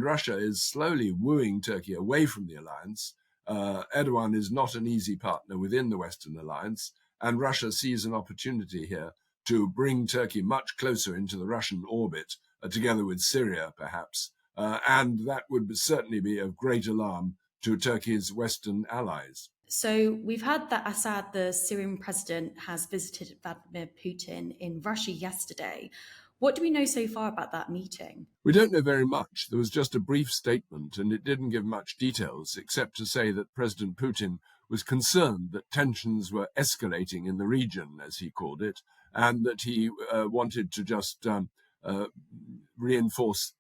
Russia is slowly wooing Turkey away from the alliance. Erdogan is not an easy partner within the Western alliance, and Russia sees an opportunity here to bring Turkey much closer into the Russian orbit, together with Syria, perhaps. And that would certainly be of great alarm to Turkey's Western allies. So we've heard that Assad, the Syrian president, has visited Vladimir Putin in Russia yesterday. What do we know so far about that meeting? We don't know very much. There was just a brief statement, and it didn't give much details, except to say that President Putin was concerned that tensions were escalating in the region, as he called it, and that he wanted to just reinforce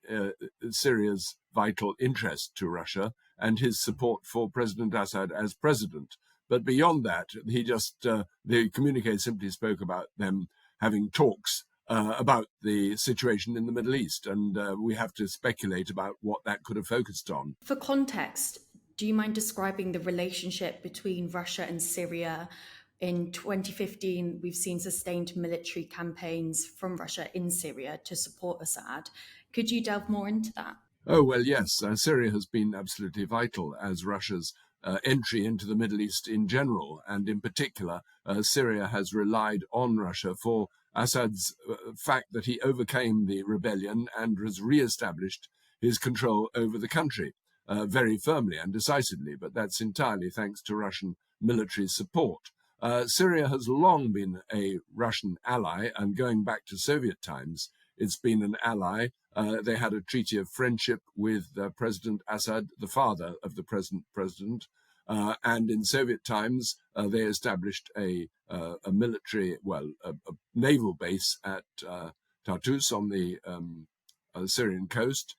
Syria's vital interest to Russia and his support for President Assad as president. But beyond that, he just, the communique simply spoke about them having talks about the situation in the Middle East, and we have to speculate about what that could have focused on. For context, do you mind describing the relationship between Russia and Syria? In 2015, we've seen sustained military campaigns from Russia in Syria to support Assad. Could you delve more into that? Oh, well, yes. Syria has been absolutely vital as Russia's entry into the Middle East in general, and in particular, Syria has relied on Russia for Assad's fact that he overcame the rebellion and has re-established his control over the country very firmly and decisively, but that's entirely thanks to Russian military support. Syria has long been a Russian ally, and going back to Soviet times, it's been an ally. They had a treaty of friendship with President Assad, the father of the present president, and in Soviet times, they established a military, a naval base at Tartus on the Syrian coast.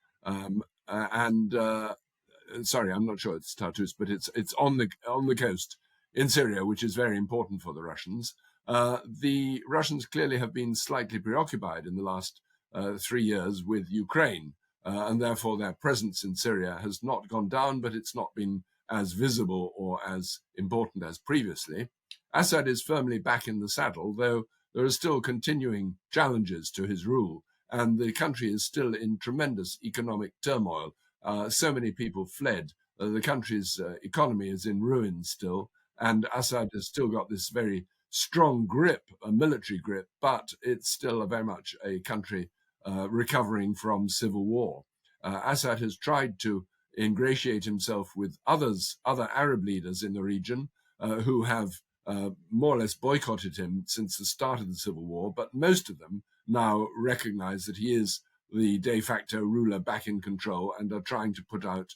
Sorry, I'm not sure it's Tartus, but it's on the coast in Syria, which is very important for the Russians. The Russians clearly have been slightly preoccupied in the last 3 years with Ukraine, and therefore their presence in Syria has not gone down, but it's not been as visible or as important as previously. Assad is firmly back in the saddle, though there are still continuing challenges to his rule, and the country is still in tremendous economic turmoil. So many people fled. The country's economy is in ruins still, and Assad has still got this very strong grip, a military grip, but it's still very much a country recovering from civil war. Assad has tried to ingratiate himself with other Arab leaders in the region who have more or less boycotted him since the start of the civil war, but most of them now recognize that he is the de facto ruler back in control and are trying to put out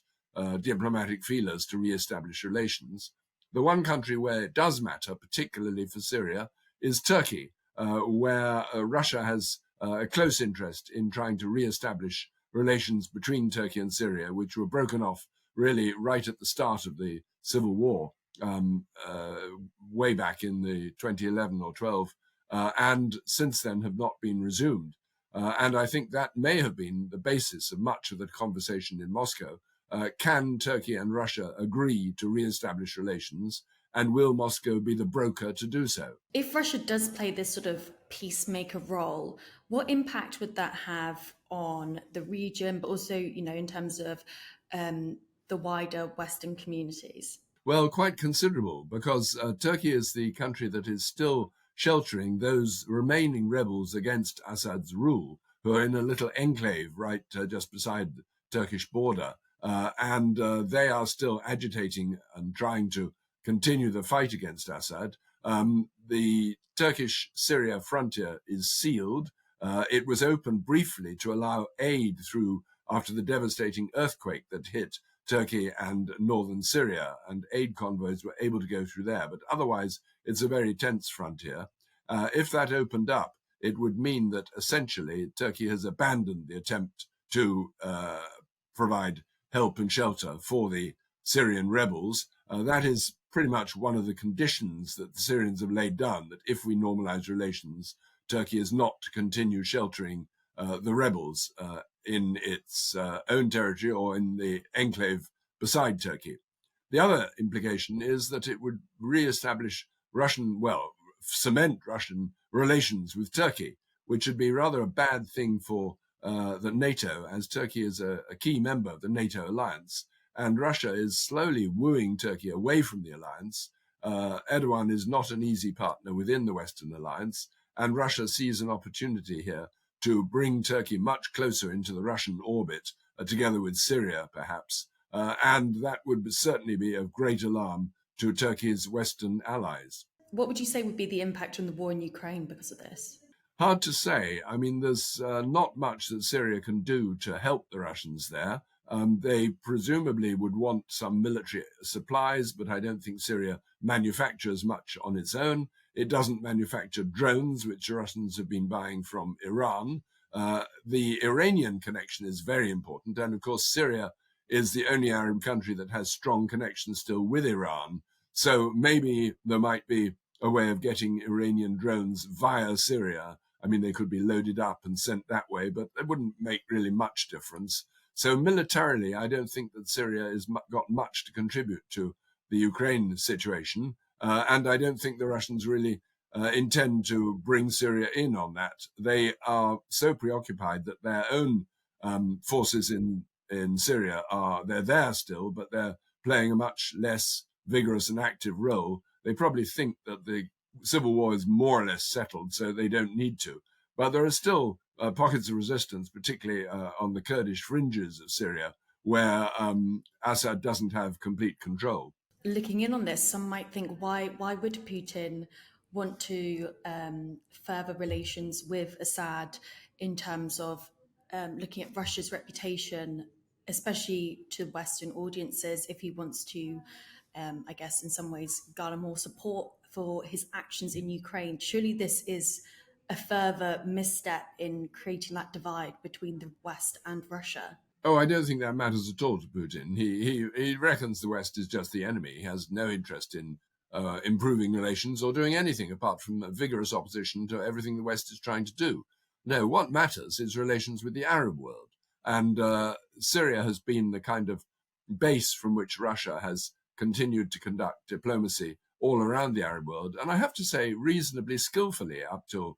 diplomatic feelers to re-establish relations. The one country where it does matter, particularly for Syria, is Turkey, where Russia has a close interest in trying to re-establish relations between Turkey and Syria, which were broken off really right at the start of the civil war, way back in the 2011 or 12, and since then have not been resumed. And I think that may have been the basis of much of the conversation in Moscow. Can Turkey and Russia agree to re-establish relations, and will Moscow be the broker to do so? If Russia does play this sort of peacemaker role, what impact would that have on the region, but also, in terms of the wider Western communities? Well, quite considerable, because Turkey is the country that is still sheltering those remaining rebels against Assad's rule, who are in a little enclave right just beside the Turkish border. And they are still agitating and trying to continue the fight against Assad. The Turkish-Syria frontier is sealed. It was opened briefly to allow aid through after the devastating earthquake that hit Turkey and northern Syria, and aid convoys were able to go through there. But otherwise, it's a very tense frontier. If that opened up, it would mean that essentially Turkey has abandoned the attempt to provide help and shelter for the Syrian rebels. That is pretty much one of the conditions that the Syrians have laid down, that if we normalize relations, Turkey is not to continue sheltering the rebels in its own territory or in the enclave beside Turkey. The other implication is that it would re-establish cement Russian relations with Turkey, which would be rather a bad thing for the NATO, as Turkey is a key member of the NATO alliance, and Russia is slowly wooing Turkey away from the alliance. Erdogan is not an easy partner within the Western alliance, and Russia sees an opportunity here to bring Turkey much closer into the Russian orbit, together with Syria, perhaps. And that would certainly be of great alarm to Turkey's Western allies. What would you say would be the impact on the war in Ukraine because of this? Hard to say. I mean, there's not much that Syria can do to help the Russians there. They presumably would want some military supplies, but I don't think Syria manufactures much on its own. It doesn't manufacture drones, which the Russians have been buying from Iran. The Iranian connection is very important. And of course, Syria is the only Arab country that has strong connections still with Iran. So maybe there might be a way of getting Iranian drones via Syria. I mean, they could be loaded up and sent that way, but it wouldn't make really much difference. So militarily, I don't think that Syria has got much to contribute to the Ukraine situation. And I don't think the Russians really intend to bring Syria in on that. They are so preoccupied that their own forces in Syria they're there still, but they're playing a much less vigorous and active role. They probably think that the civil war is more or less settled, so they don't need to. But there are still pockets of resistance, particularly on the Kurdish fringes of Syria, where Assad doesn't have complete control. Looking in on this, some might think, why would Putin want to further relations with Assad in terms of looking at Russia's reputation, especially to Western audiences, if he wants to, I guess, in some ways, garner more support for his actions in Ukraine? Surely this is a further misstep in creating that divide between the West and Russia. Oh, I don't think that matters at all to Putin. He reckons the West is just the enemy. He has no interest in improving relations or doing anything apart from vigorous opposition to everything the West is trying to do. No, what matters is relations with the Arab world. And Syria has been the kind of base from which Russia has continued to conduct diplomacy all around the Arab world. And I have to say, reasonably skillfully up till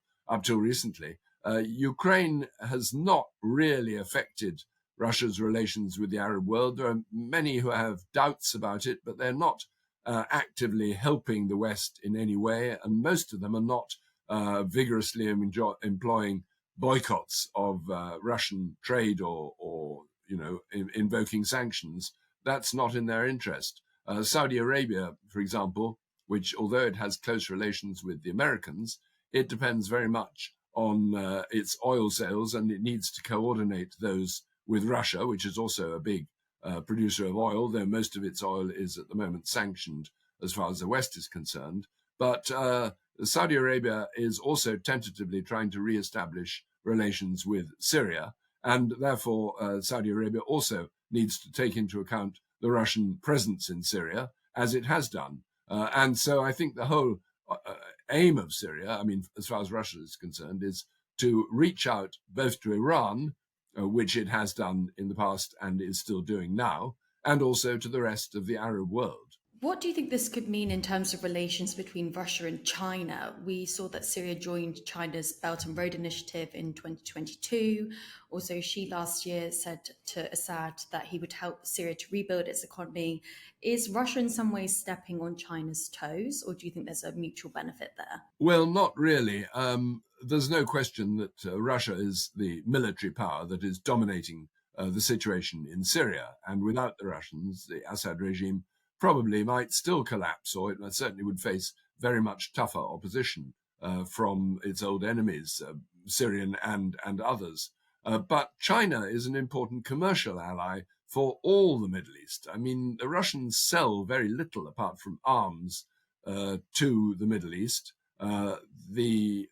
recently. Ukraine has not really affected Russia's relations with the Arab world. There are many who have doubts about it, but they're not actively helping the West in any way, and most of them are not vigorously employing boycotts of Russian trade or invoking sanctions. That's not in their interest. Saudi Arabia, for example, which, although it has close relations with the Americans, it depends very much on its oil sales, and it needs to coordinate those with Russia, which is also a big producer of oil, though most of its oil is at the moment sanctioned as far as the West is concerned. But Saudi Arabia is also tentatively trying to re-establish relations with Syria, and therefore Saudi Arabia also needs to take into account the Russian presence in Syria, as it has done. And so I think the whole aim of Syria, I mean, as far as Russia is concerned, is to reach out both to Iran, which it has done in the past and is still doing now, and also to the rest of the Arab world. What do you think this could mean in terms of relations between Russia and China? We saw that Syria joined China's Belt and Road Initiative in 2022. Also, Xi last year said to Assad that he would help Syria to rebuild its economy. Is Russia in some ways stepping on China's toes, or do you think there's a mutual benefit there? Well, not really. There's no question that Russia is the military power that is dominating the situation in Syria. And without the Russians, the Assad regime probably might still collapse, or it certainly would face very much tougher opposition from its old enemies, Syrian and others. But China is an important commercial ally for all the Middle East. I mean, the Russians sell very little apart from arms to the Middle East. The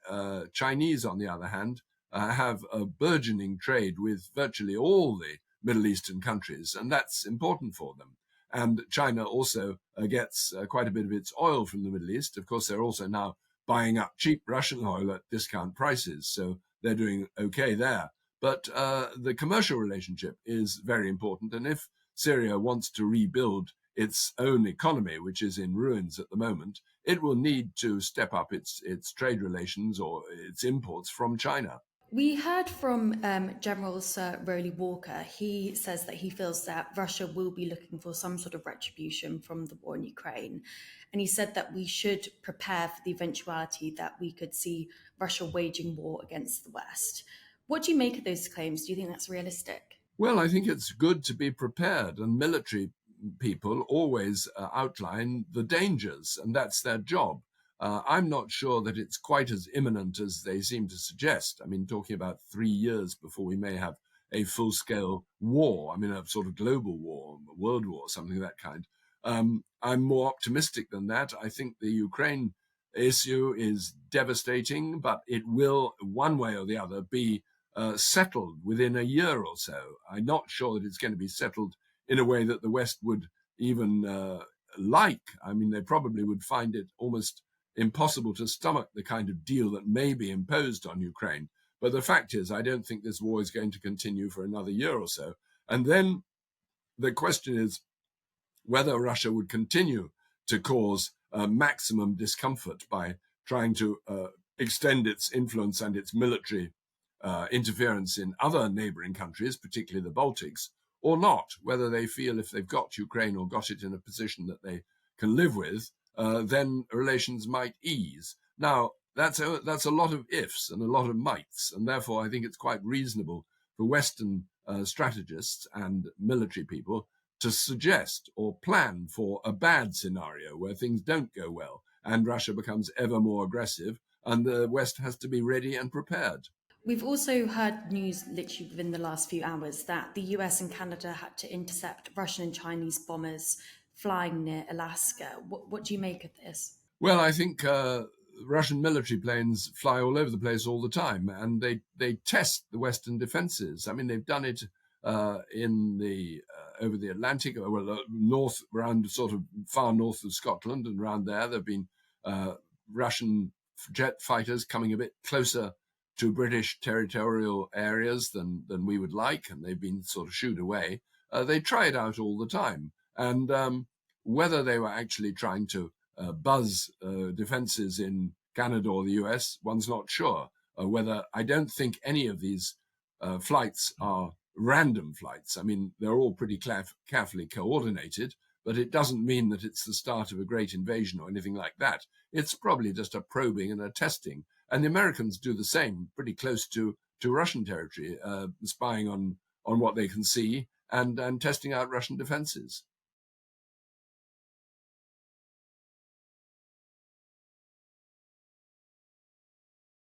Chinese, on the other hand, have a burgeoning trade with virtually all the Middle Eastern countries, and that's important for them. And China also gets quite a bit of its oil from the Middle East. Of course, they're also now buying up cheap Russian oil at discount prices, so they're doing okay there. But the commercial relationship is very important, and if Syria wants to rebuild its own economy, which is in ruins at the moment, it will need to step up its trade relations or its imports from China. We heard from General Sir Rowley Walker. He says that he feels that Russia will be looking for some sort of retribution from the war in Ukraine. And he said that we should prepare for the eventuality that we could see Russia waging war against the West. What do you make of those claims? Do you think that's realistic? Well, I think it's good to be prepared, and military people always outline the dangers, and that's their job. I'm not sure that it's quite as imminent as they seem to suggest. I mean, talking about 3 years before we may have a full-scale war, I mean, a sort of global war, a world war, something of that kind. I'm more optimistic than that. I think the Ukraine issue is devastating, but it will, one way or the other, be settled within a year or so. I'm not sure that it's going to be settled in a way that the West would even like. I mean, they probably would find it almost impossible to stomach the kind of deal that may be imposed on Ukraine. But the fact is, I don't think this war is going to continue for another year or so. And then the question is whether Russia would continue to cause maximum discomfort by trying to extend its influence and its military interference in other neighboring countries, particularly the Baltics, or not, whether they feel if they've got Ukraine or got it in a position that they can live with, then relations might ease. Now, that's a lot of ifs and a lot of mights, and therefore I think it's quite reasonable for Western strategists and military people to suggest or plan for a bad scenario where things don't go well and Russia becomes ever more aggressive, and the West has to be ready and prepared. We've also heard news literally within the last few hours that the US and Canada had to intercept Russian and Chinese bombers flying near Alaska. What do you make of this? Well, I think Russian military planes fly all over the place all the time, and they test the Western defenses. I mean, they've done it in the over the Atlantic, north, around sort of far north of Scotland, and around there have been Russian jet fighters coming a bit closer to British territorial areas than we would like, and they've been sort of shooed away. They try it out all the time, and whether they were actually trying to buzz defenses in Canada or the US, one's not sure. I don't think any of these flights are random flights. I mean, they're all pretty carefully coordinated, but it doesn't mean that it's the start of a great invasion or anything like that. It's probably just a probing and a testing. And the Americans do the same, pretty close to Russian territory, spying on what they can see and testing out Russian defenses.